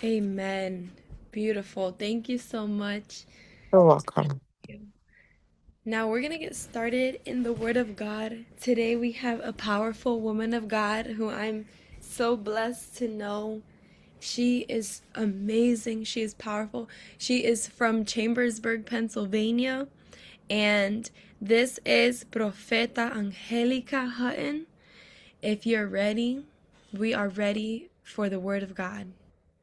Amen. Beautiful. Thank you so much. You're welcome. Now we're going to get started in the Word of God. Today we have a powerful woman of God who I'm so blessed to know. She is amazing. She is powerful. She is from Chambersburg, Pennsylvania. And this is Profeta Angelica Hutton. If you're ready, we are ready for the Word of God.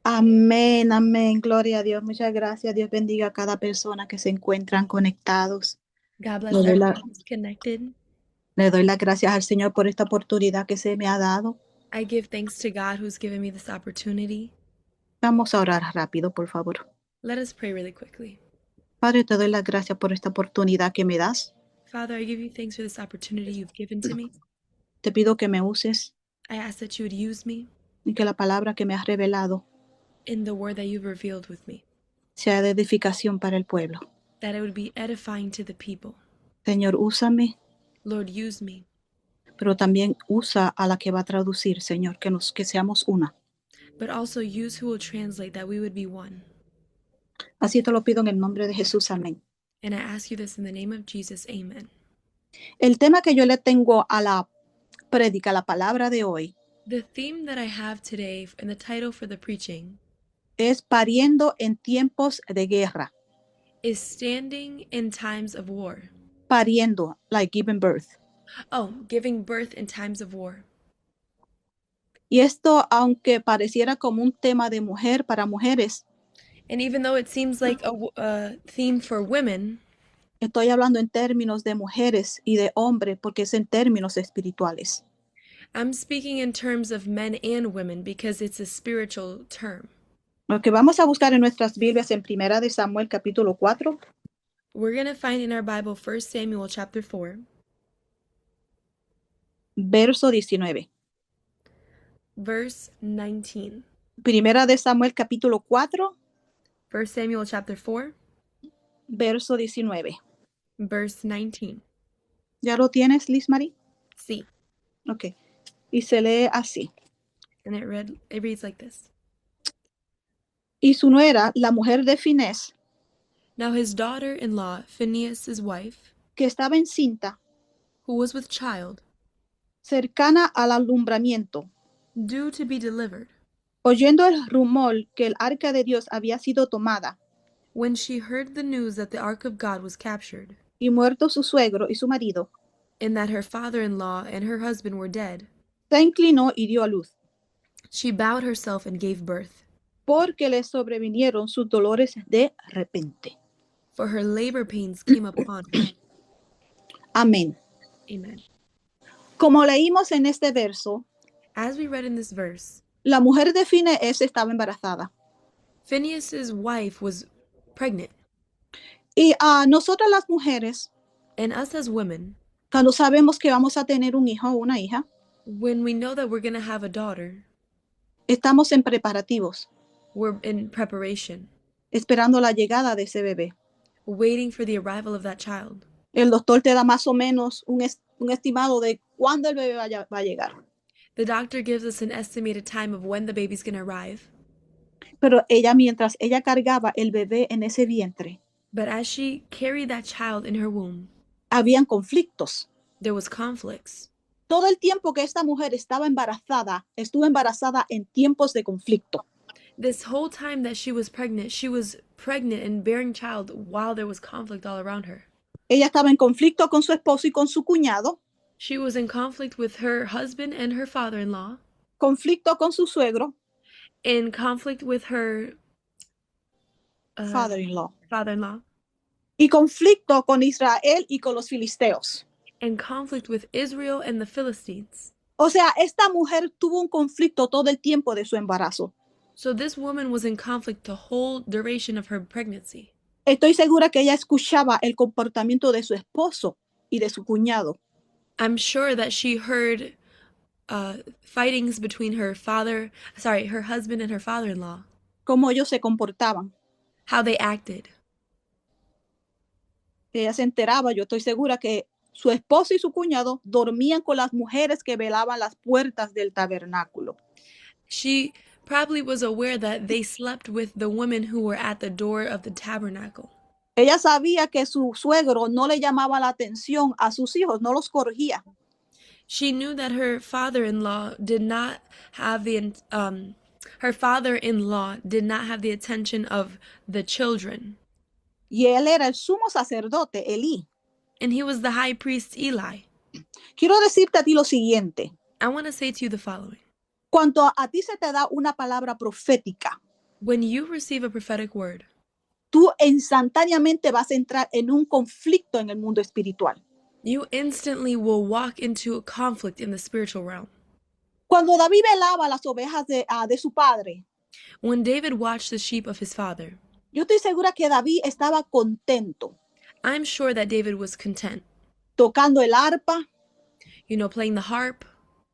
Amén, amén. Gloria a Dios. Muchas gracias. Dios bendiga a cada persona que se encuentran conectados. God bless Le doy, everyone who's connected. le doy las gracias al Señor por esta oportunidad que se me ha dado. I give thanks to God who's given me this opportunity. Vamos a orar rápido, por favor. Let us pray really quickly. Padre, te doy las gracias por esta oportunidad que me das. Father, I give you thanks for this opportunity you've given to me. Te pido que me uses I ask that you would use me y que la palabra que me has revelado in the word that you've revealed with me, sea de edificación para el pueblo. that it would be edifying to the people. Señor, úsame, Lord, use me, pero también usa a la que va a traducir, Señor, que seamos una. but also use who will translate, that we would be one. Así te lo pido en el nombre de Jesús. Amén. And I ask you this in the name of Jesus. Amen. El tema que yo le tengo a la prédica, la palabra de hoy, The theme that I have today and the title for the preaching es pariendo en tiempos de guerra. is Standing in Times of War. Pariendo, like giving birth. Oh, giving birth in times of war. Y esto, aunque pareciera como un tema de mujer para mujeres, And even though it seems like a theme for women, estoy hablando en términos de mujeres y de hombres porque es en términos espirituales. I'm speaking in terms of men and women because it's a spiritual term. Lo que vamos a buscar en nuestras Biblias en Primera de Samuel capítulo 4, We're going to find in our Bible 1 Samuel chapter 4, verso 19. verse 19. Primera de Samuel capítulo 4, 1 Samuel chapter 4, verso 19. verse 19. ¿Ya lo tienes, Liz Marie? Sí. Ok. Y se lee así. And it reads like this. Y su nuera, la mujer de Finés, Now his daughter-in-law, Phinehas' wife, que estaba encinta, who was with child, cercana al alumbramiento, due to be delivered, oyendo el rumor que el arca de Dios había sido tomada, when she heard the news that the ark of God was captured, y muerto su suegro y su marido, and that her father-in-law and her husband were dead, se inclinó y dio a luz, she bowed herself and gave birth, porque le sobrevinieron sus dolores de repente. for her labor pains came upon her. Amén. Amen. Como leímos en este verso, As we read in this verse, la mujer de Finés estaba embarazada. Phinehas' wife was pregnant, Y a nosotras las mujeres, and us as women, cuando sabemos que vamos a tener un hijo o una hija, when we know that we're going to have a daughter, estamos en preparativos, we're in preparation, esperando la llegada de ese bebé. waiting for the arrival of that child. El doctor te da más o menos un estimado de cuándo el bebé va a llegar. The doctor gives us an estimated time of when the baby's going to arrive. Pero ella, mientras ella cargaba el bebé en ese vientre, But as she carried that child in her womb, habían conflictos. there was conflicts. Todo el tiempo que esta mujer estaba embarazada, estuvo embarazada en tiempos de conflicto. This whole time that she was pregnant and bearing child while there was conflict all around her. Ella estaba en conflicto con su esposo y con su cuñado, She was in conflict with her husband and her father-in-law, conflicto con su suegro, in conflict with her father-in-law, father-in-law, y conflicto con Israel y con los filisteos. and conflict with Israel and the Philistines. O sea, esta mujer tuvo un conflicto todo el tiempo de su embarazo. So this woman was in conflict the whole duration of her pregnancy. Estoy segura que ella escuchaba el comportamiento de su esposo y de su cuñado. I'm sure that she heard fightings between her husband and her father-in-law, Cómo ellos se comportaban. how they acted. Ella se enteraba, yo estoy segura que su esposo y su cuñado dormían con las mujeres que velaban las puertas del tabernáculo. She probably was aware that they slept with the women who were at the door of the tabernacle. Ella sabía que su suegro no le llamaba la atención a sus hijos, no los corregía. She knew that her father-in-law did not have the her father-in-law did not have the attention of the children, Y él era el sumo sacerdote, Elí. and he was the high priest Eli. Quiero decirte a ti lo siguiente. I want to say to you the following. Cuando a ti se te da una palabra profética, When you receive a prophetic word, tú instantáneamente vas a entrar en un conflicto en el mundo espiritual. you instantly will walk into a conflict in the spiritual realm. Cuando David velaba las ovejas de su padre, When David watched the sheep of his father, yo estoy segura que David estaba contento, I'm sure that David was content, tocando el arpa, playing the harp,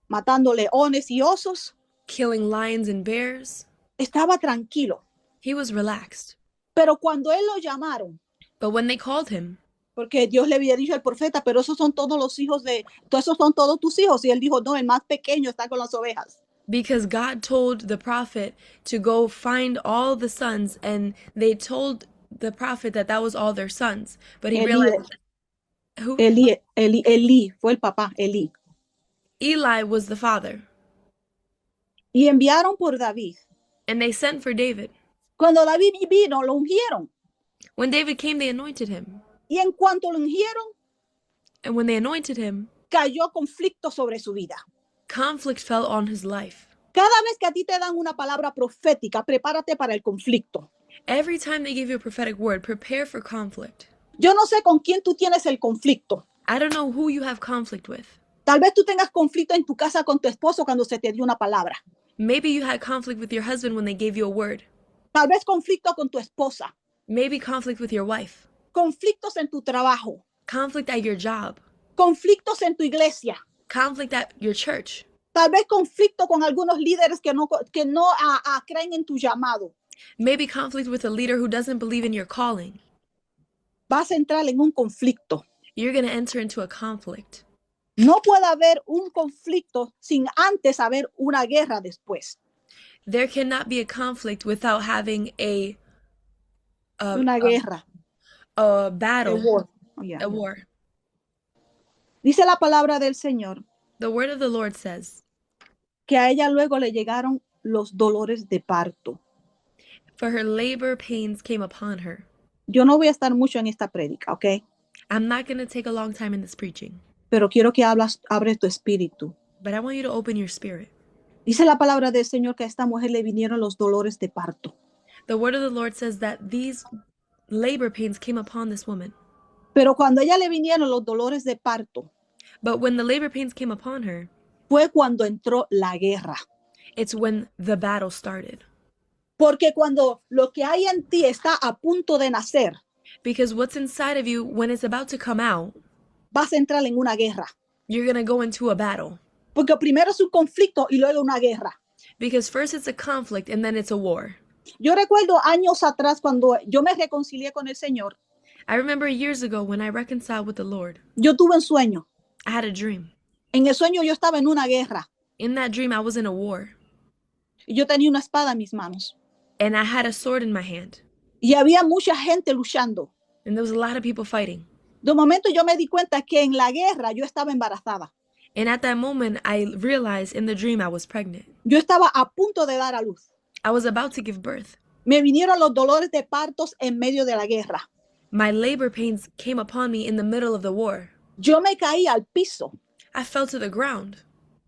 matando leones y osos. killing lions and bears. Estaba tranquilo. He was relaxed. Pero cuando él lo llamaron, But when they called him, porque Dios le había dicho al profeta, pero esos son todos los hijos esos son todos tus hijos. Y él dijo, no, el más pequeño está con las ovejas. because God told the prophet to go find all the sons, and they told the prophet that that was all their sons. But he realized who? Elí fue el papá, Elí. Eli was the father. Y enviaron por David. And they sent for David. Cuando David vino, lo ungieron. When David came, they anointed him. Y en cuanto lo ungieron, And when they anointed him, cayó conflicto sobre su vida. conflict fell on his life. Cada vez que a ti te dan una palabra profética, prepárate para el conflicto. Every time they give you a prophetic word, prepare for conflict. Yo no sé con quién tú tienes el conflicto. I don't know who you have conflict with. Tal vez tú tengas conflicto en tu casa con tu esposo cuando se te dio una palabra. Maybe you had conflict with your husband when they gave you a word. Tal vez conflicto con tu esposa. Maybe conflict with your wife. Conflictos en tu trabajo. Conflict at your job. Conflictos en tu iglesia. Conflict at your church. Tal vez conflicto con algunos líderes que no creen en tu llamado. Maybe conflict with a leader who doesn't believe in your calling. Vas a entrar en un conflicto. You're going to enter into a conflict. No puede haber un conflicto sin antes haber una guerra después. There cannot be a conflict without having Una guerra. a battle, A war. Oh, yeah. a war. Dice la palabra del Señor The word of the Lord says, que a ella luego le llegaron los dolores de parto. for her labor pains came upon her. Yo no voy a estar mucho en esta prédica, ¿ok? I'm not going to take a long time in this preaching, Pero quiero que abres tu espíritu. but I want you to open your spirit. Dice la palabra del Señor que a esta mujer le vinieron los dolores de parto. The word of the Lord says that these labor pains came upon this woman. Pero cuando a ella le vinieron los dolores de parto, But when the labor pains came upon her, fue cuando entró la guerra. it's when the battle started. Porque cuando lo que hay en ti está a punto de nacer, Because what's inside of you, when it's about to come out, vas a entrar en una guerra. you're going to go into a battle. Porque primero es un conflicto y luego una guerra. Because first it's a conflict and then it's a war. Yo recuerdo años atrás cuando yo me reconcilié con el Señor, I remember years ago when I reconciled with the Lord, yo tuve un sueño. I had a dream. En el sueño yo estaba en una guerra In that dream, I was in a war. y yo tenía una espada en mis manos. And I had a sword in my hand. Y había mucha gente luchando. And there was a lot of people fighting. De momento yo me di cuenta que en la guerra yo estaba embarazada. And at that moment, I realized in the dream I was pregnant. Yo estaba a punto de dar a luz. I was about to give birth. Me vinieron los dolores de partos en medio de la guerra. My labor pains came upon me in the middle of the war. Yo me caí al piso I fell to the ground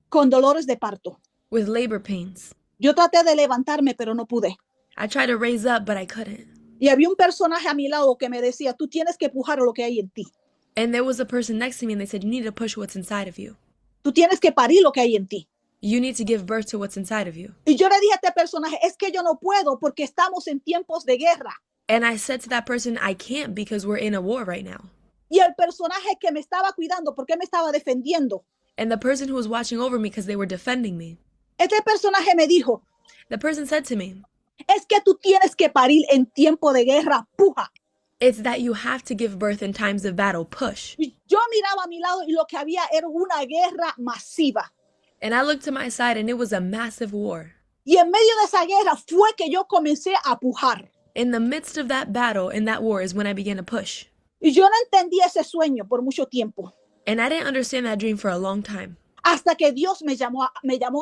con dolores de parto. with labor pains. Yo traté de levantarme, pero no pude. I tried to raise up, but I couldn't. Y había un personaje a mi lado que me decía, tú tienes que pujar lo que hay en ti. And there was a person next to me and they said, you need to push what's inside of you. Tú tienes que parir lo que hay en ti. You need to give birth to what's inside of you. Y yo le dije a este personaje, es que yo no puedo porque estamos en tiempos de guerra. And I said to that person, I can't because we're in a war right now. Y el personaje que me estaba cuidando, porque me estaba defendiendo, And the person who was watching over me because they were defending me, este personaje me dijo, the person said to me, es que tú tienes que parir en tiempo de guerra, puja. it's that you have to give birth in times of battle, push. Y yo miraba a mi lado y lo que había era una guerra masiva. And I looked to my side and it was a massive war. Y en medio de esa guerra fue que yo comencé a pujar. In the midst of that battle, in that war, is when I began to push. Y yo no entendí ese sueño por mucho tiempo. And I didn't understand that dream for a long time. Hasta que Dios me llamó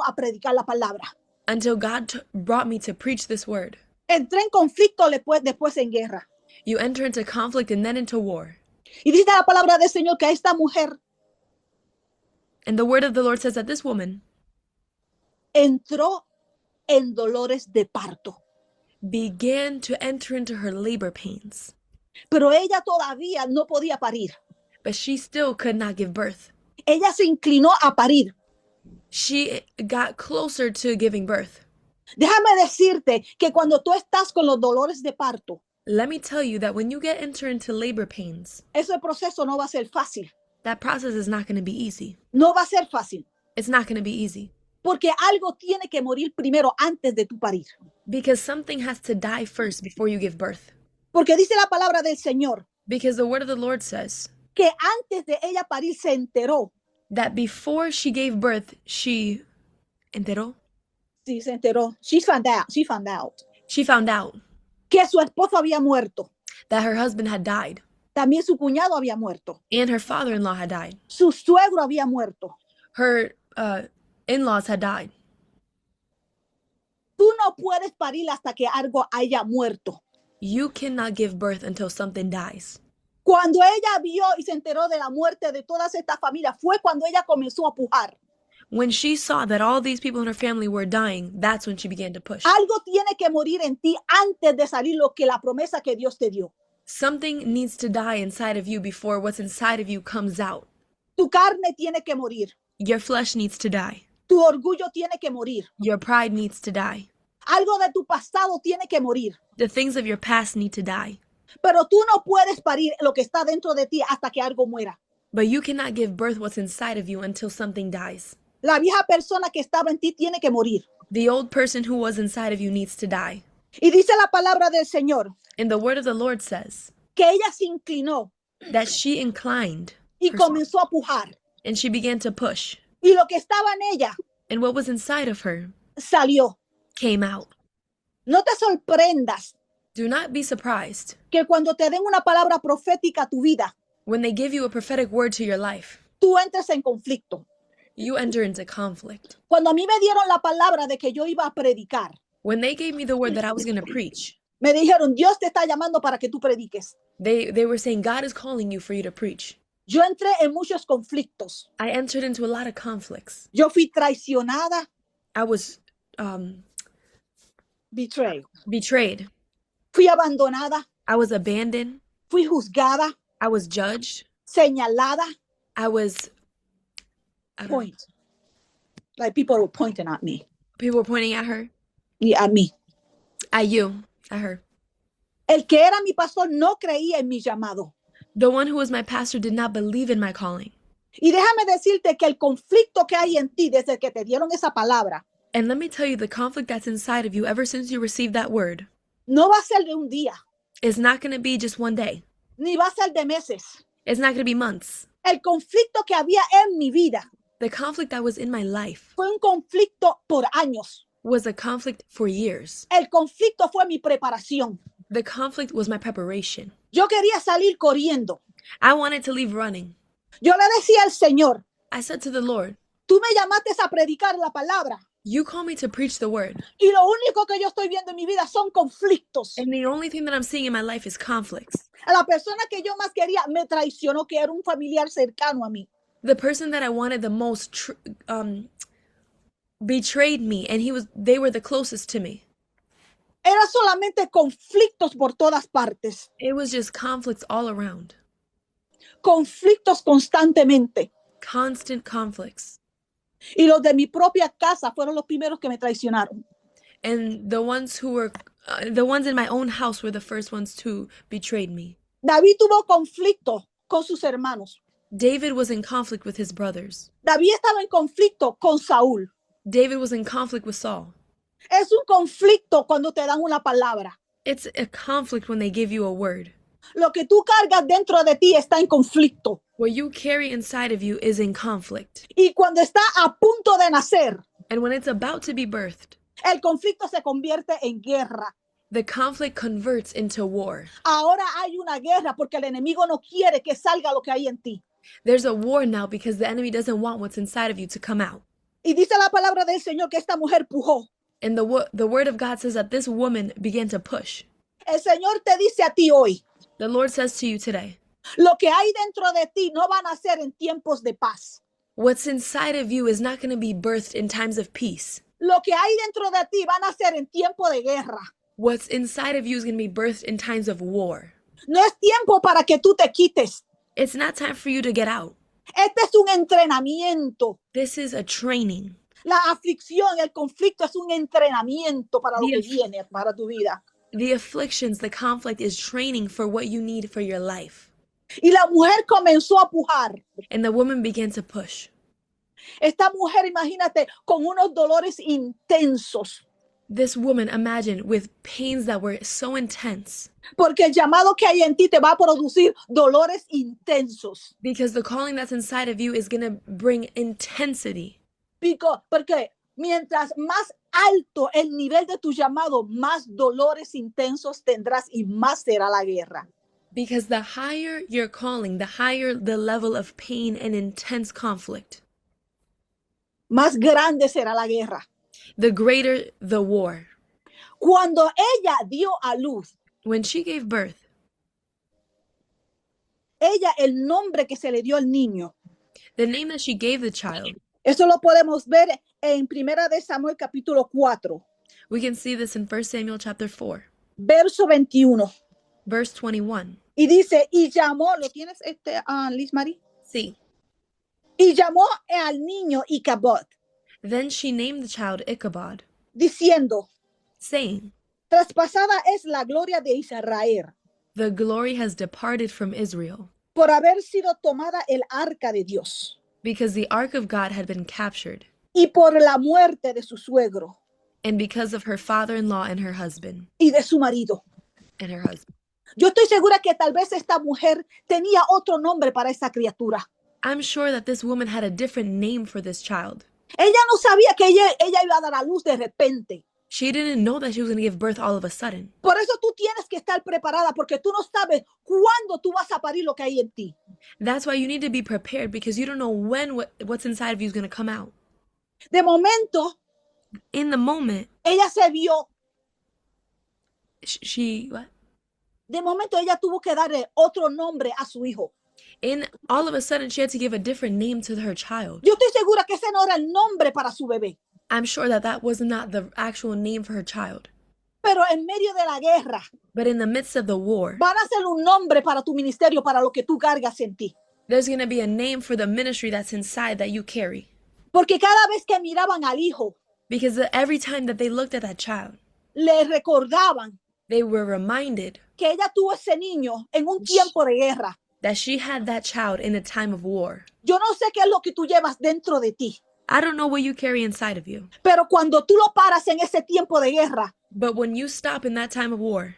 a predicar la palabra. Until God brought me to preach this word. Entré en conflicto después en guerra. You enter into conflict and then into war. Y dice la palabra del Señor que esta mujer And the word of the Lord says that this woman entró en dolores de parto. began to enter into her labor pains. Pero ella todavía no podía parir. But she still could not give birth. Ella se inclinó a parir. She got closer to giving birth. Déjame decirte que cuando tú estás con los dolores de parto, Let me tell you that when you enter into labor pains, ese proceso no va a ser fácil. that process is not going to be easy. No va a ser fácil. It's not going to be easy. Porque algo tiene que morir primero antes de tu parir. Because something has to die first before you give birth. Porque dice la palabra del Señor Because the word of the Lord says que antes de ella parir se enteró. that before she gave birth, she enteró. Sí, se enteró. She found out. She found out Que su esposo había muerto. that her husband had died También su cuñado había muerto. and her father-in-law had died. Su suegro había muerto. Her in-laws had died. Tú no puedes parir hasta que algo haya muerto. You cannot give birth until something dies. Cuando ella vio y se enteró de la muerte de todas estas familias, fue cuando ella comenzó a pujar. When she saw that all these people in her family were dying, that's when she began to push. Algo tiene que morir en ti antes de salir lo que la promesa que Dios te dio. Something needs to die inside of you before what's inside of you comes out. Tu carne tiene que morir. Your flesh needs to die. Tu orgullo tiene que morir. Your pride needs to die. Algo de tu pasado tiene que morir. The things of your past need to die. Pero tú no puedes parir lo que está dentro de ti hasta que algo muera. But you cannot give birth what's inside of you until something dies. La vieja persona que estaba en ti tiene que morir. The old person who was inside of you needs to die. Y dice la palabra del Señor And the word of the Lord says que ella se inclinó that she inclined y herself, comenzó a pujar. and she began to push. Y lo que estaba en ella And what was inside of her salió. came out. No te sorprendas Do not be surprised que cuando te den una palabra profética a tu vida, when they give you a prophetic word to your life, tú entres en conflicto. you enter into conflict. Cuando a mí me dieron la palabra de que yo iba a predicar, When they gave me the word that I was going to preach, me dijeron, Dios te está llamando para que tú prediques. they were saying, God is calling you for you to preach. Yo entré en muchos conflictos. I entered into a lot of conflicts. Yo fui traicionada, I was betrayed. fui abandonada, I was abandoned. fui juzgada, I was judged. señalada. I was Point. Like people were pointing at me. people were pointing at her, Y a mí. at you, at her. El que era mi pastor no creía en mi llamado. The one who was my pastor did not believe in my calling. Y déjame decirte que el conflicto que hay en ti desde que te dieron esa palabra And let me tell you, the conflict that's inside of you ever since you received that word no va a ser de un día, is not going to be just one day. ni va a ser de meses. It's not going to be months. El conflicto que había en mi vida The conflict that was in my life fue un conflicto por años. was a conflict for years. El conflicto fue mi preparación. The conflict was my preparation. Yo quería salir corriendo. I wanted to leave running. Yo le decía al Señor, I said to the Lord, tú me llamaste a predicar la palabra you call me to preach the word. y lo único que yo estoy viendo en mi vida son conflictos. And the only thing that I'm seeing in my life is conflicts. A la persona que yo más quería me traicionó, que era un familiar cercano a mí. The person that I wanted the most betrayed me, and they were the closest to me. Era solamente conflictos por todas partes. It was just conflicts all around. Conflictos constantemente. Constant conflicts. Y los de mi propia casa fueron los primeros que me traicionaron. And the ones in my own house were the first ones to betrayed me. David tuvo conflicto con sus hermanos. David was in conflict with his brothers. David estaba en conflicto con Saúl. David was in conflict with Saul. Es un conflicto cuando te dan una palabra. It's a conflict when they give you a word. Lo que tú cargas dentro de ti está en conflicto. What you carry inside of you is in conflict. Y cuando está a punto de nacer, And when it's about to be birthed, El conflicto se convierte en guerra. The conflict converts into war. Ahora hay una guerra porque el enemigo no quiere que salga lo que hay en ti. There's a war now because the enemy doesn't want what's inside of you to come out. Y dice la palabra del Señor que esta mujer pujó. And the word of God says that this woman began to push. El Señor te dice a ti hoy, The Lord says to you today, lo que hay dentro de ti no van a ser en tiempos de paz. what's inside of you is not going to be birthed in times of peace. Lo que hay dentro de ti van a ser en tiempo de guerra. What's inside of you is going to be birthed in times of war. No es tiempo para que tú te quites. It's not time for you to get out. Este es un entrenamiento. This is a training. La aflicción, el conflicto es un entrenamiento para lo que Yes. viene para tu vida. The afflictions, the conflict is training for what you need for your life. Y la mujer comenzó a pujar. And the woman began to push. Esta mujer, imagínate, con unos dolores intensos. This woman, imagine, with pains that were so intense, Porque el llamado que hay en ti te va a producir dolores intensos. because the calling that's inside of you is going to bring intensity. Porque mientras más alto el nivel de tu llamado, más dolores intensos tendrás y más será la guerra. Because the higher your calling, the higher the level of pain and intense conflict, Más grande será la guerra. the greater the war. Cuando ella dio a luz, When she gave birth, el nombre que se le dio al niño, the name that she gave the child, eso lo podemos ver en Primera de Samuel capítulo 4, we can see this in 1 Samuel chapter 4, verso 21. verse 21. Y dice, y llamó, ¿lo tienes Liz Marie? See, Y llamó al niño Icabod, then she named the child Ichabod, diciendo, saying, traspasada es la gloria de Israel, the glory has departed from Israel, por haber sido tomada el arca de Dios, because the ark of God had been captured, y por la muerte de su suegro and because of her father-in-law and her husband, y de su marido. and her husband. Yo estoy segura que tal vez esta mujer tenía otro nombre para esa criatura. I'm sure that this woman had a different name for this child. Ella no sabía que ella iba a dar a luz de repente. She didn't know that she was going to give birth all of a sudden. Por eso tú tienes que estar preparada, porque tú no sabes cuándo tú vas a parir lo que hay en ti. That's why you need to be prepared, because you don't know when what's inside of you is going to come out. De momento, In the moment, ella se vio, what? de momento ella tuvo que darle otro nombre a su hijo. All of a sudden, she had to give a different name to her child. Yo estoy segura que ese no era el nombre para su bebé. I'm sure that was not the actual name for her child. Pero en medio de la guerra, But in the midst of the war, van a ser un nombre para tu ministerio, para lo que tú cargas en ti. there's going to be a name for the ministry that's inside that you carry. Porque cada vez que miraban al hijo, Because every time that they looked at that child, le recordaban they were reminded que ella tuvo ese niño en un tiempo de guerra. that she had that child in a time of war. Yo no sé qué es lo que tú llevas dentro de ti, I don't know what you carry inside of you, pero cuando tú lo paras en ese tiempo de guerra but when you stop in that time of war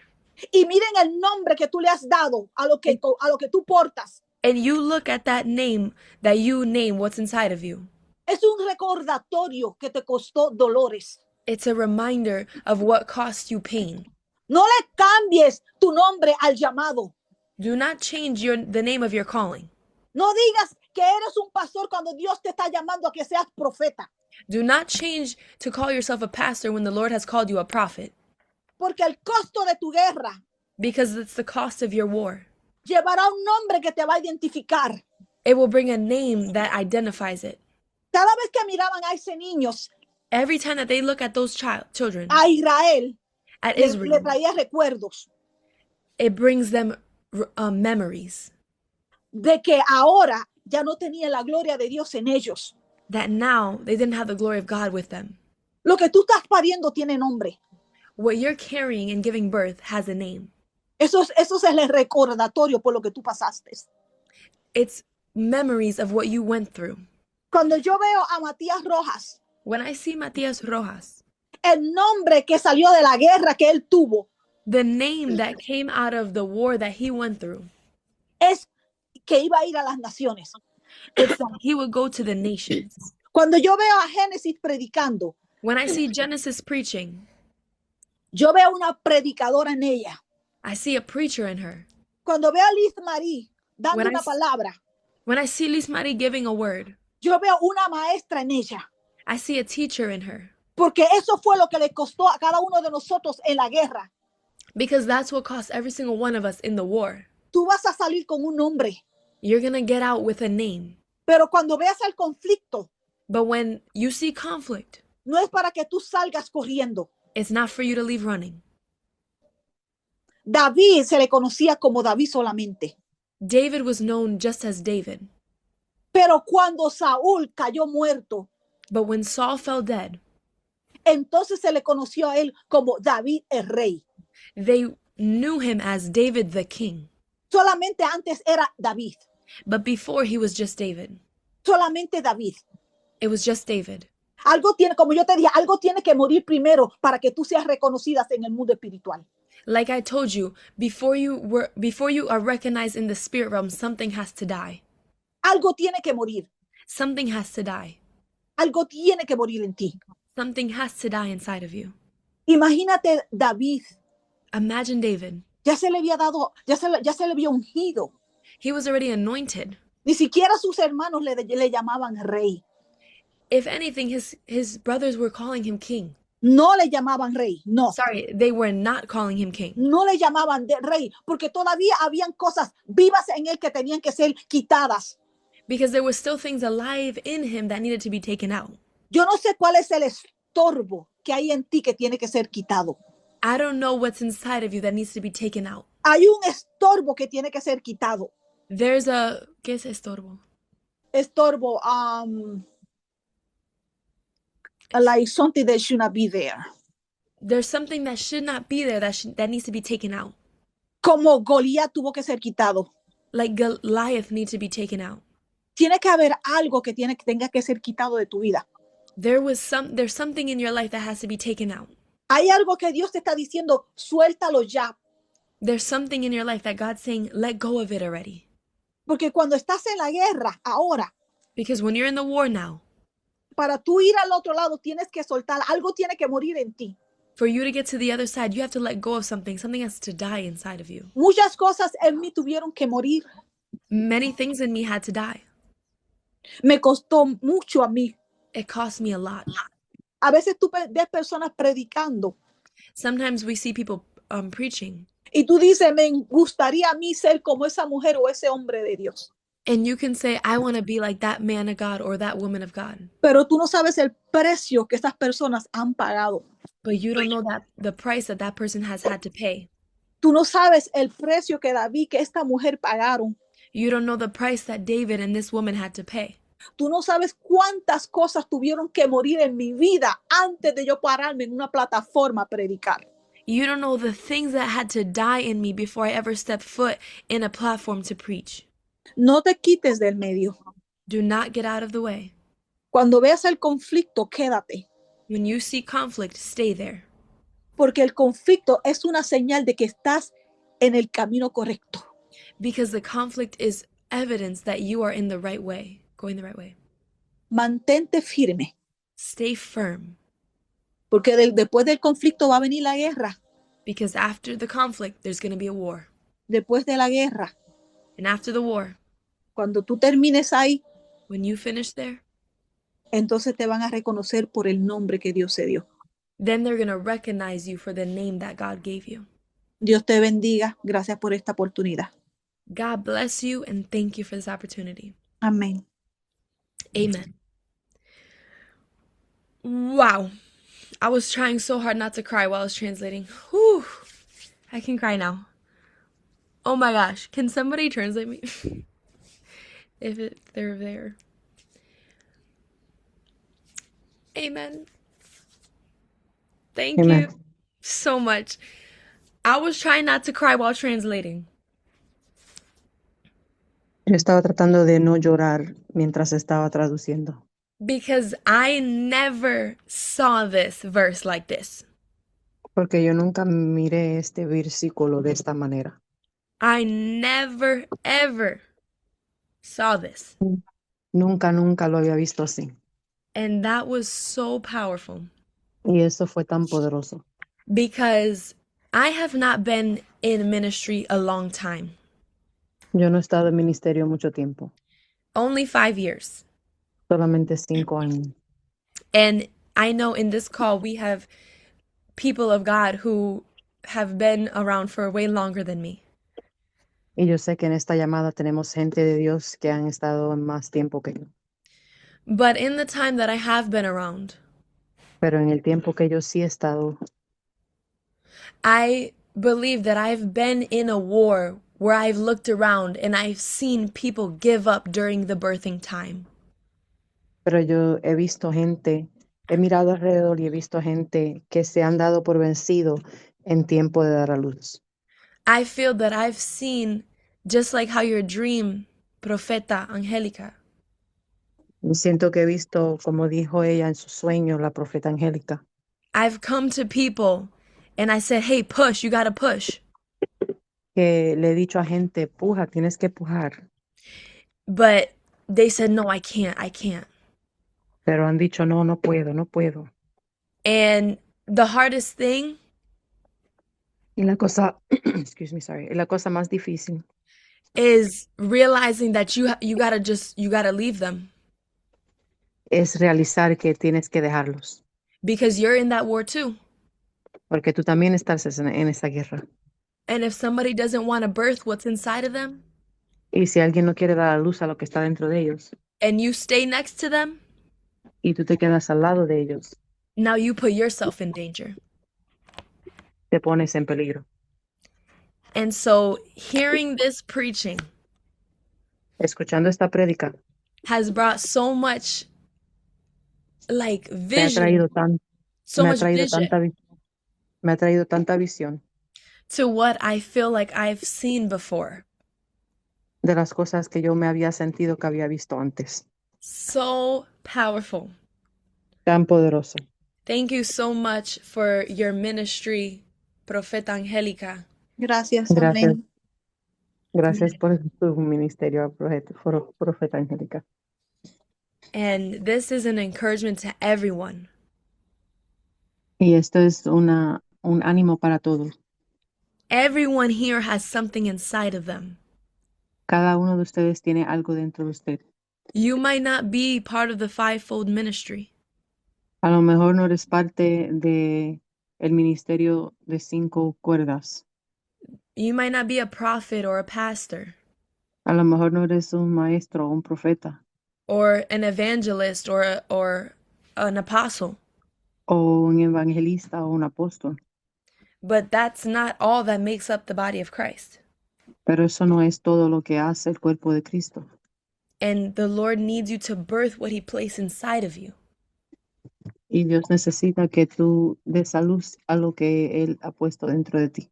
y miren el nombre que tú le has dado a lo que tú portas, and you look at that name that you name what's inside of you, es un recordatorio que te costó dolores. it's a reminder of what cost you pain. No le cambies tu nombre al llamado. Do not change the name of your calling. No digas que eres un pastor cuando Dios te está llamando a que seas profeta. Do not change to call yourself a pastor when the Lord has called you a prophet, Porque el costo de tu guerra because it's the cost of your war. llevará un nombre que te va a identificar. It will bring a name that identifies it. Cada vez que miraban a ese niño, Every time that they look at those children, a Israel, at le Israel, traía recuerdos it brings them memories de que ahora ya no tenía la gloria de Dios en ellos. that now they didn't have the glory of God with them. Lo que tú estás pariendo tiene nombre. What you're carrying and giving birth has a name. Eso es el recordatorio por lo que tú pasaste. It's memories of what you went through. Cuando yo veo a Matías Rojas, When I see Matias Rojas, el nombre que salió de la guerra que él tuvo the name that came out of the war that he went through, es que iba a ir a las naciones. it's that he would go to the nations. Cuando yo veo a Génesis predicando, When I see Genesis preaching, yo veo una predicadora en ella. I see a preacher in her. Cuando veo a Liz Marie When dando I, una palabra, when I see Liz Marie giving a word, yo veo una maestra en ella. I see a teacher in her. Porque eso fue lo que le costó a cada uno de nosotros en la guerra. Because that's what cost every single one of us in the war. Tú vas a salir con un nombre, You're gonna get out with a name. pero cuando veas el conflicto, But when you see conflict, no es para que tú salgas corriendo. it's not for you to leave running. David se le conocía como David solamente. David was known just as David. Pero cuando Saúl cayó muerto, But when Saul fell dead, entonces se le conoció a él como David el rey. they knew him as David the king. Solamente antes era David. But before, he was just David. Solamente David. It was just David. Algo tiene, como yo te dije, algo tiene que morir primero para que tú seas reconocida en el mundo espiritual. Like I told you, before you are recognized in the spirit realm, something has to die. Algo tiene que morir. Something has to die. Algo tiene que morir en ti. Something has to die inside of you. Imagínate David. Imagine David. Ya se le había dado, ya se le había ungido. He was already anointed. Ni siquiera sus hermanos le llamaban rey. If anything, his brothers were calling him king. No le llamaban rey, no. Sorry, they were not calling him king. No le llamaban de rey, porque todavía habían cosas vivas en él que tenían que ser quitadas. Because there were still things alive in him that needed to be taken out. Yo no sé cuál es el estorbo que hay en ti que tiene que ser quitado. I don't know what's inside of you that needs to be taken out. Hay un estorbo que tiene que ser quitado. There's a... ¿Qué es estorbo? Estorbo, like something that should not be there. There's something that should not be there that needs to be taken out. Como Goliat tuvo que ser quitado. Like Goliath needs to be taken out. Tiene que haber algo que tenga que ser quitado de tu vida. There's something in your life that has to be taken out. Hay algo que Dios te está diciendo, suéltalo ya. There's something in your life that God's saying, let go of it already. Porque cuando estás en la guerra, ahora, Because when you're in the war now, para tú ir al otro lado, tienes que soltar. Algo tiene que morir en ti. for you to get to the other side, you have to let go of something. Something has to die inside of you. Muchas cosas en mí tuvieron que morir. Many things in me had to die. Me costó mucho a mí. It cost me a lot. A veces tú ves personas predicando Sometimes we see people preaching, y tú dices, me gustaría a mí ser como esa mujer o ese hombre de Dios. and you can say, I want to be like that man of God or that woman of God. Pero tú no sabes el precio que esas personas han pagado. But you don't know that the price that person has had to pay. Tú no sabes el precio que David, que esta mujer pagaron. You don't know the price that David and this woman had to pay. Tú no sabes cuántas cosas tuvieron que morir en mi vida antes de yo pararme en una plataforma a predicar. You don't know the things that had to die in me before I ever stepped foot in a platform to preach. No te quites del medio. Do not get out of the way. Cuando veas el conflicto, quédate. When you see conflict, stay there. Porque el conflicto es una señal de que estás en el camino correcto. Because the conflict is evidence that you are in the right way, going the right way. Mantente firme. Stay firm. Porque después del conflicto va a venir la guerra. Because after the conflict, there's going to be a war. Después de la guerra, And after the war, cuando tú termines ahí, when you finish there, entonces te van a reconocer por el nombre que Dios se dio. then they're going to recognize you for the name that God gave you. Dios te bendiga. Gracias por esta oportunidad. God bless you and thank you for this opportunity. Amén. Amen. Wow. I was trying so hard not to cry while I was translating. Whew. I can cry now. Oh my gosh. Can somebody translate me? If they're there. Amen. Thank Amen. you so much. I was trying not to cry while translating. Yo estaba tratando de no llorar mientras estaba traduciendo, Because I never saw this verse like this. porque yo nunca miré este versículo de esta manera. I never, ever saw this. Nunca lo había visto así. And that was so powerful. Y eso fue tan poderoso, because I have not been in ministry a long time, yo no he estado en ministerio mucho tiempo, only 5 years. solamente 5 años. And I know in this call we have people of God who have been around for way longer than me. Y yo sé que en esta llamada tenemos gente de Dios que han estado en más tiempo que yo. But in the time that I have been around, Pero en el tiempo que yo sí he estado, I believe that I've been in a war where I've looked around and I've seen people give up during the birthing time. pero yo he visto gente, he mirado alrededor y he visto gente que se han dado por vencido en tiempo de dar a luz. I feel that I've seen, just like how your dream, Profeta Angelica, Y siento que he visto, como dijo ella en su sueño, la profeta Angélica, I've come to people and I said, hey, push, you gotta push. que le he dicho a gente, puja, tienes que pujar, But they said, no, I can't, I can't. pero han dicho, no, no puedo, no puedo. And the hardest thing Y la cosa, excuse me, sorry, y la cosa más difícil is realizing that you gotta leave them es realizar que tienes que dejarlos, because you're in that war too. porque tú también estás en esa guerra. And if somebody doesn't want to birth what's inside of them Y si alguien no quiere dar a luz a lo que está dentro de ellos, and you stay next to them, y tú te quedas al lado de ellos, now you put yourself in danger. te pones en peligro. And so hearing this preaching Escuchando esta prédica, has brought so much like me ha traído vision, so me ha much traído vision me ha traído tanta visión to what I feel like I've seen before. de las cosas que yo me había sentido que había visto antes. So powerful. Tan poderoso. Thank you so much for your ministry, Profeta Angelica. Gracias, Gracias. amén. Gracias por tu ministerio, profeta Angélica. And this is an encouragement to everyone. Y esto es un ánimo para todos. Everyone here has something inside of them. Cada uno de ustedes tiene algo dentro de usted. You might not be part of the fivefold ministry. A lo mejor no eres parte de el ministerio de 5 cuerdas. You might not be a prophet or a pastor A lo mejor no eres un maestro o un profeta or an evangelist or an apostle. o un evangelista o un apóstol. But that's not all that makes up the body of Christ. Pero eso no es todo lo que hace el cuerpo de Cristo. And the Lord needs you to birth what he placed inside of you. Y Dios necesita que tú des a luz a lo que Él ha puesto dentro de ti.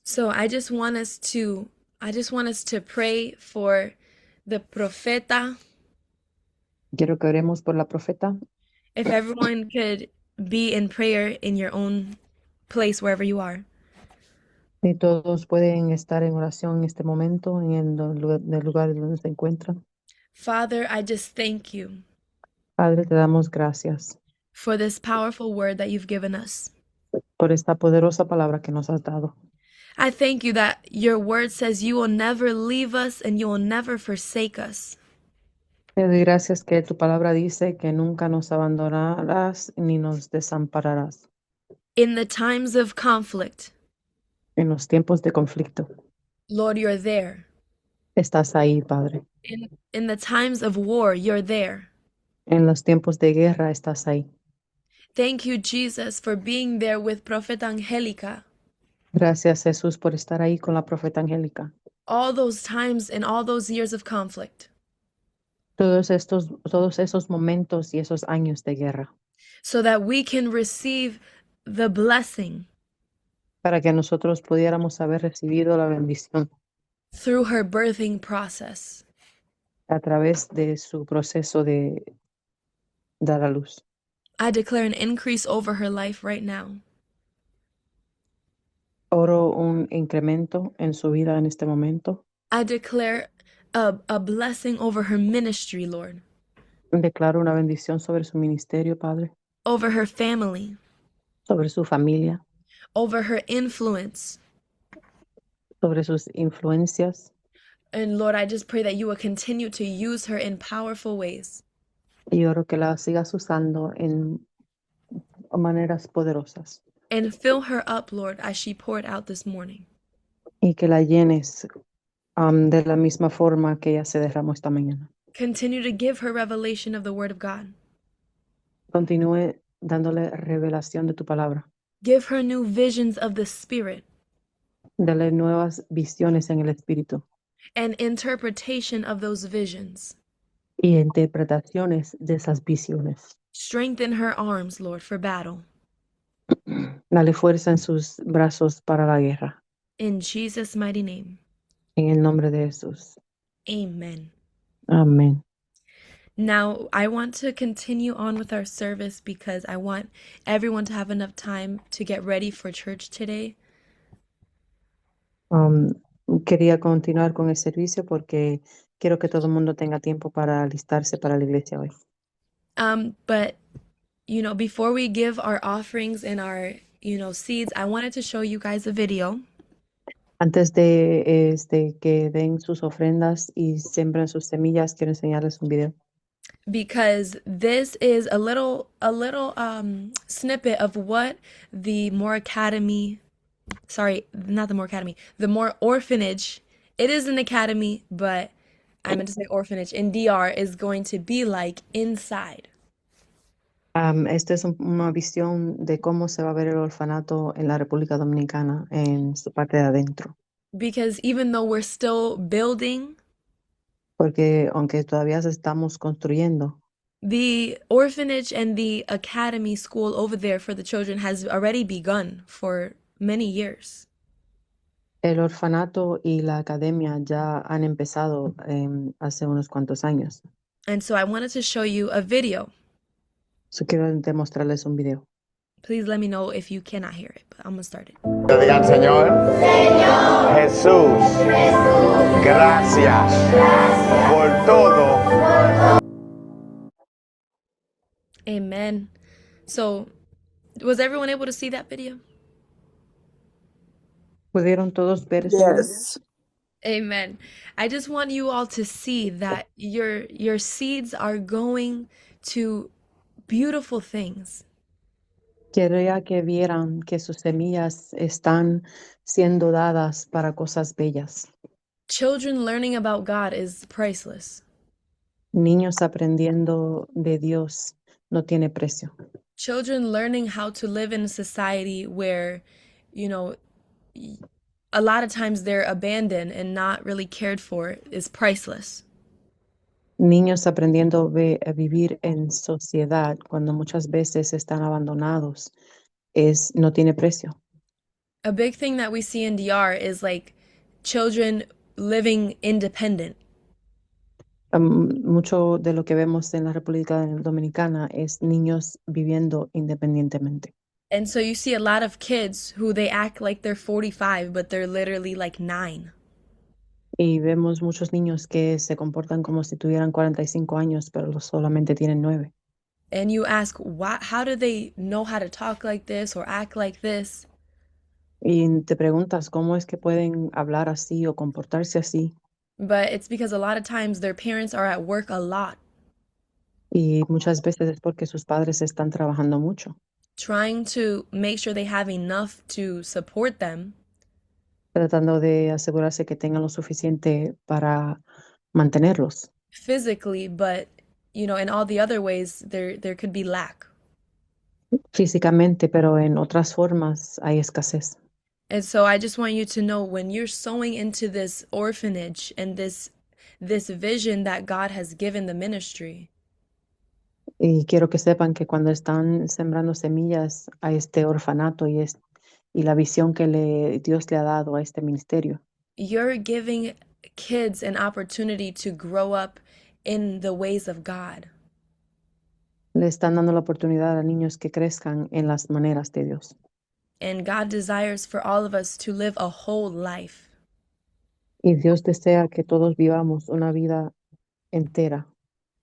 So I just want us to pray for the profeta. Quiero que oremos por la profeta. If everyone could be in prayer in your own place wherever you are. Y todos pueden estar en oración en este momento, en el lugar donde se encuentran. Father, I just thank you Padre, te damos gracias for this powerful word that you've given us. por esta poderosa palabra que nos has dado. I thank you that your word says you will never leave us and you will never forsake us. Te doy gracias que tu palabra dice que nunca nos abandonarás ni nos desampararás In the times of conflict, en los tiempos de conflicto. Lord, you're there. Estás ahí, Padre. In the times of war, you're there. En los tiempos de guerra estás ahí. Thank you, Jesus, for being there with Prophet Angelica. Gracias, Jesús, por estar ahí con la profeta Angélica. All those times and all those years of conflict, Todos esos momentos y esos años de guerra, so that we can receive the blessing para que nosotros pudiéramos haber recibido la bendición through her birthing process. a través de su proceso de dar a luz. I declare an increase over her life right now. Oro un incremento en su vida en este momento. I declare a blessing over her ministry, Lord. Declaro una bendición sobre su ministerio, Padre. over her family, sobre su familia, over her influence. sobre sus influencias. And Lord, I just pray that you will continue to use her in powerful ways Y oro que la sigas usando en maneras poderosas and fill her up, Lord, as she poured out this morning. y que la llenes de la misma forma que ella se derramó esta mañana. Continue to give her revelation of the Word of God. Continúe dándole revelación de tu palabra. Give her new visions of the Spirit Dale nuevas visiones en el espíritu and interpretation of those visions. y interpretaciones de esas visiones. Strengthen her arms, Lord, for battle. Dale fuerza en sus brazos para la guerra. In Jesus' mighty name, En el nombre de Jesús. amen. Amén. Now, I want to continue on with our service because I want everyone to have enough time to get ready for church today. Quería continuar con el servicio porque quiero que todo el mundo tenga tiempo para alistarse para la iglesia hoy. But before we give our offerings and our, seeds, I wanted to show you guys a video Antes de que den sus ofrendas y siembren sus semillas, quiero enseñarles un video. because this is a little snippet of what the More Academy, sorry, not the More Academy, the More Orphanage, it is an academy, but I meant to say orphanage in DR is going to be like inside. Esta es una visión de cómo se va a ver el orfanato en la República Dominicana, en su parte de adentro. Because even though we're still building, Porque aunque todavía estamos construyendo, the orphanage and the academy school over there for the children has already begun for many years. el orfanato y la academia ya han empezado hace unos cuantos años. And so I wanted to show you a video. So quiero demostrarles un video. Please let me know if you cannot hear it, but I'm gonna start it. Que digan, Señor, Jesús, gracias por todo. Amen. So, was everyone able to see that video? ¿Pudieron todos ver ese video? Yes. Amen. I just want you all to see that your seeds are going to beautiful things. Quería que vieran que sus semillas están siendo dadas para cosas bellas. Children learning about God is priceless. Niños aprendiendo de Dios no tiene precio. Children learning how to live in a society where, a lot of times they're abandoned and not really cared for is priceless. Niños aprendiendo a vivir en sociedad cuando muchas veces están abandonados no tiene precio. A big thing that we see in DR is like children living independent. Mucho de lo que vemos en la República Dominicana es niños viviendo independientemente. And so you see a lot of kids who they act like they're 45, but they're literally like 9. Y vemos muchos niños que se comportan como si tuvieran 45 años, pero solamente tienen 9. And you ask, how do they know how to talk like this or act like this? Y te preguntas cómo es que pueden hablar así o comportarse así. But it's because a lot of times their parents are at work a lot, Y muchas veces es porque sus padres están trabajando mucho, trying to make sure they have enough to support them, tratando de asegurarse que tengan lo suficiente para mantenerlos. physically, but in all the other ways there could be lack. Físicamente, pero en otras formas hay escasez. And so I just want you to know, when you're sowing into this orphanage and this vision that God has given the ministry, Y quiero que sepan que cuando están sembrando semillas a este orfanato y la visión que Dios le ha dado a este ministerio, you're giving kids an opportunity to grow up in the ways of God. le están dando la oportunidad a niños que crezcan en las maneras de Dios. And God desires for all of us to live a whole life. Y Dios desea que todos vivamos una vida entera,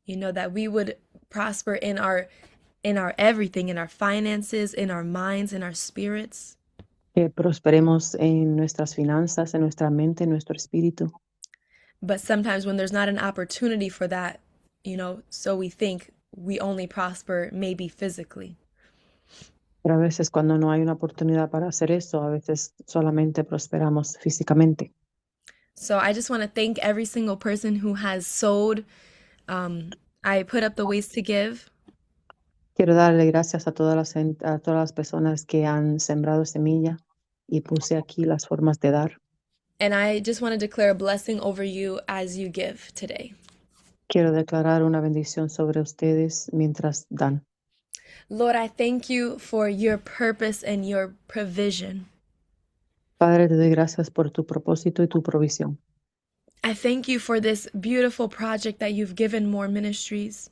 That we would prosper in in our everything, in our finances, in our minds, in our spirits. Que prosperemos en nuestras finanzas, en nuestra mente, en nuestro espíritu. But sometimes when there's not an opportunity for that, so we think we only prosper maybe physically. Pero a veces cuando no hay una oportunidad para hacer eso, a veces solamente prosperamos físicamente. So I just want to thank every single person who has sowed. I put up the ways to give. Quiero darle gracias a a todas las personas que han sembrado semilla y puse aquí las formas de dar. And I just want to declare a blessing over you as you give today. Quiero declarar una bendición sobre ustedes mientras dan. Lord, I thank you for your purpose and your provision. Padre, te doy gracias por tu propósito y tu provisión. I thank you for this beautiful project that you've given More Ministries.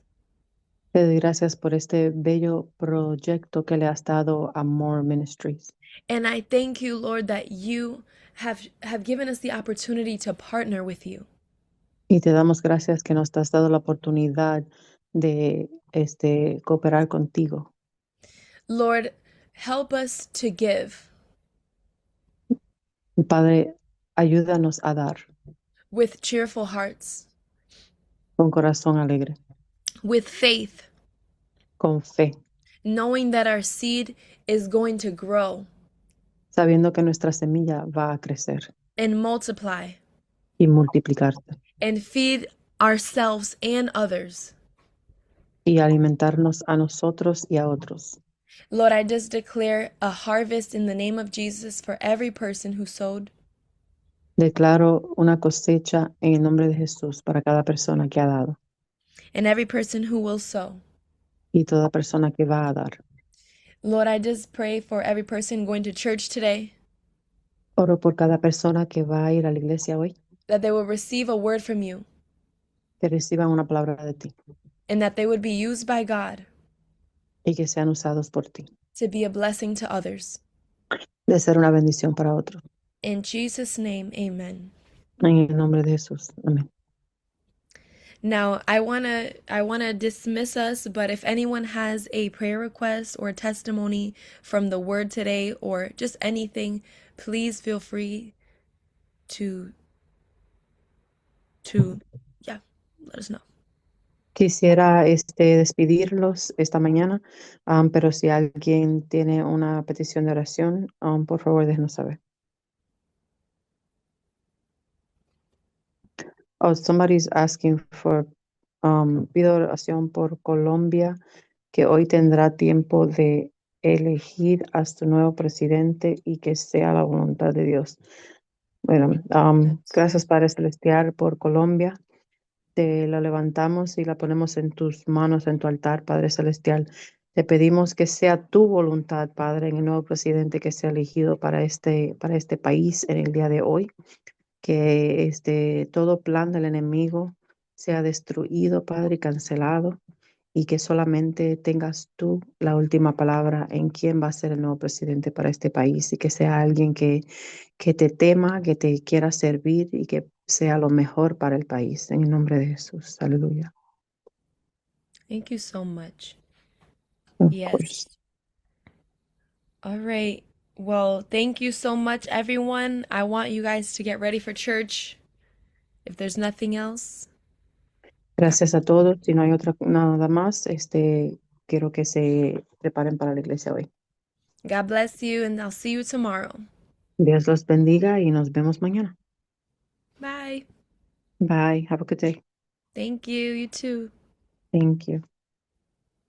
Te doy gracias por este bello proyecto que le has dado a More Ministries. And I thank you, Lord, that you have given us the opportunity to partner with you. Y te damos gracias que nos has dado la oportunidad de cooperar contigo. Lord, help us to give Padre, ayúdanos a dar with cheerful hearts, con corazón alegre, with faith, con fe, knowing that our seed is going to grow sabiendo que nuestra semilla va a crecer and multiply y multiplicarse and feed ourselves and others. y alimentarnos a nosotros y a otros. Lord, I just declare a harvest in the name of Jesus for every person who sowed. Declaro una cosecha en el nombre de Jesús para cada persona que ha dado And every person who will sow. y toda persona que va a dar. Lord, I just pray for every person going to church today Oro por cada persona que va a ir a la iglesia hoy, that they will receive a word from you que reciban una palabra de ti and that they would be used by God y que sean usados por ti, to be a blessing to others. de ser una bendición para otros. In Jesus' name, amen. En el nombre de Jesús. Amén. Now, I wanna dismiss us, but if anyone has a prayer request or a testimony from the word today or just anything, please feel free to let us know. Quisiera despedirlos esta mañana, pero si alguien tiene una petición de oración, por favor déjenos saber. Oh, somebody's asking for, pido oración por Colombia, que hoy tendrá tiempo de elegir a su nuevo presidente y que sea la voluntad de Dios. Bueno, gracias Padre Celestial por Colombia. Te la levantamos y la ponemos en tus manos, en tu altar, Padre Celestial. Te pedimos que sea tu voluntad, Padre, en el nuevo presidente que sea elegido para este país en el día de hoy. Que todo plan del enemigo sea destruido, Padre, y cancelado, y que solamente tengas tú la última palabra en quién va a ser el nuevo presidente para este país, y que sea alguien que te tema, que te quiera servir y que sea lo mejor para el país. En el nombre de Jesús. Aleluya. Thank you so much. Of Yes. course. All right. Well, thank you so much, everyone. I want you guys to get ready for church. If there's nothing else. Gracias a todos. Si no hay nada más, quiero que se preparen para la iglesia hoy. God bless you, and I'll see you tomorrow. Dios los bendiga y nos vemos mañana. Bye. Bye. Have a good day. Thank you. You too. Thank you.